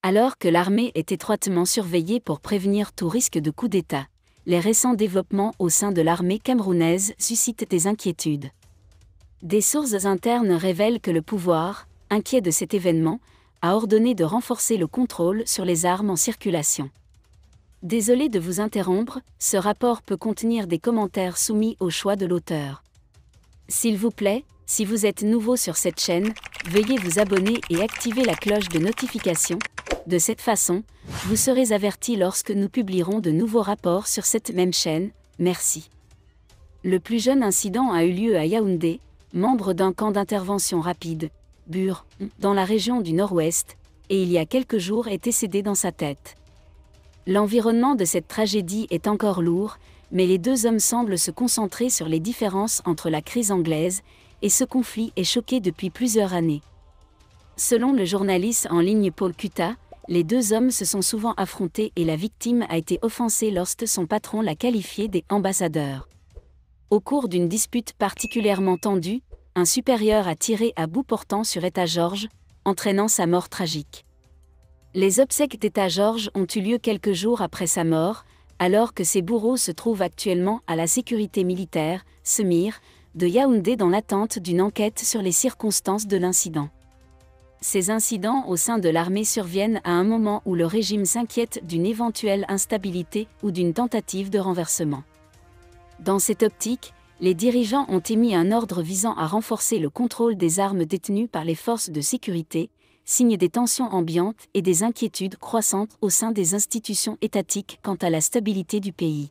Alors que l'armée est étroitement surveillée pour prévenir tout risque de coup d'État, les récents développements au sein de l'armée camerounaise suscitent des inquiétudes. Des sources internes révèlent que le pouvoir, inquiet de cet événement, a ordonné de renforcer le contrôle sur les armes en circulation. Désolé de vous interrompre, ce rapport peut contenir des commentaires soumis au choix de l'auteur. S'il vous plaît, si vous êtes nouveau sur cette chaîne, veuillez vous abonner et activer la cloche de notification. De cette façon, vous serez averti lorsque nous publierons de nouveaux rapports sur cette même chaîne. Merci. Le plus jeune incident a eu lieu à Yaoundé, membre d'un camp d'intervention rapide, BUR, dans la région du Nord-Ouest, et il y a quelques jours est décédé dans sa tête. L'environnement de cette tragédie est encore lourd, mais les deux hommes semblent se concentrer sur les différences entre la crise anglaise et ce conflit est choqué depuis plusieurs années. Selon le journaliste en ligne Paul Kuta, les deux hommes se sont souvent affrontés et la victime a été offensée lorsque son patron l'a qualifié d'ambassadeur. Au cours d'une dispute particulièrement tendue, un supérieur a tiré à bout portant sur État-Georges, entraînant sa mort tragique. Les obsèques d'État-Georges ont eu lieu quelques jours après sa mort, alors que ses bourreaux se trouvent actuellement à la sécurité militaire, SEMIR, de Yaoundé dans l'attente d'une enquête sur les circonstances de l'incident. Ces incidents au sein de l'armée surviennent à un moment où le régime s'inquiète d'une éventuelle instabilité ou d'une tentative de renversement. Dans cette optique, les dirigeants ont émis un ordre visant à renforcer le contrôle des armes détenues par les forces de sécurité, signe des tensions ambiantes et des inquiétudes croissantes au sein des institutions étatiques quant à la stabilité du pays.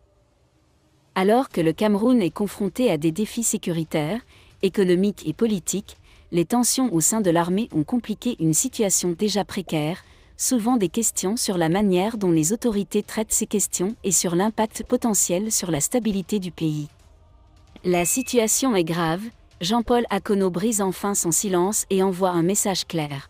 Alors que le Cameroun est confronté à des défis sécuritaires, économiques et politiques, les tensions au sein de l'armée ont compliqué une situation déjà précaire, soulevant des questions sur la manière dont les autorités traitent ces questions et sur l'impact potentiel sur la stabilité du pays. La situation est grave, Jean-Paul Akono brise enfin son silence et envoie un message clair.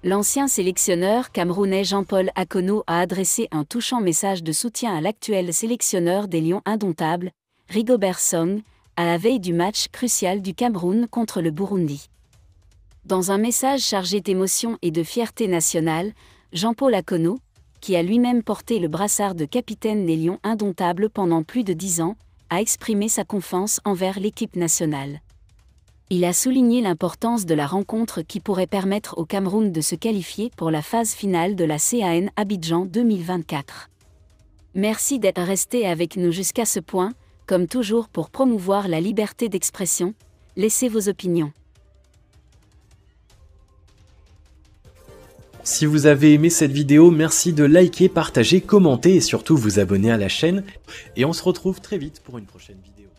L'ancien sélectionneur camerounais Jean-Paul Akono a adressé un touchant message de soutien à l'actuel sélectionneur des Lions indomptables, Rigobert Song, à la veille du match crucial du Cameroun contre le Burundi. Dans un message chargé d'émotion et de fierté nationale, Jean-Paul Akono, qui a lui-même porté le brassard de capitaine des Lions indomptables pendant plus de 10 ans, a exprimé sa confiance envers l'équipe nationale. Il a souligné l'importance de la rencontre qui pourrait permettre au Cameroun de se qualifier pour la phase finale de la CAN Abidjan 2024. Merci d'être resté avec nous jusqu'à ce point, comme toujours pour promouvoir la liberté d'expression, laissez vos opinions. Si vous avez aimé cette vidéo, merci de liker, partager, commenter et surtout vous abonner à la chaîne. Et on se retrouve très vite pour une prochaine vidéo.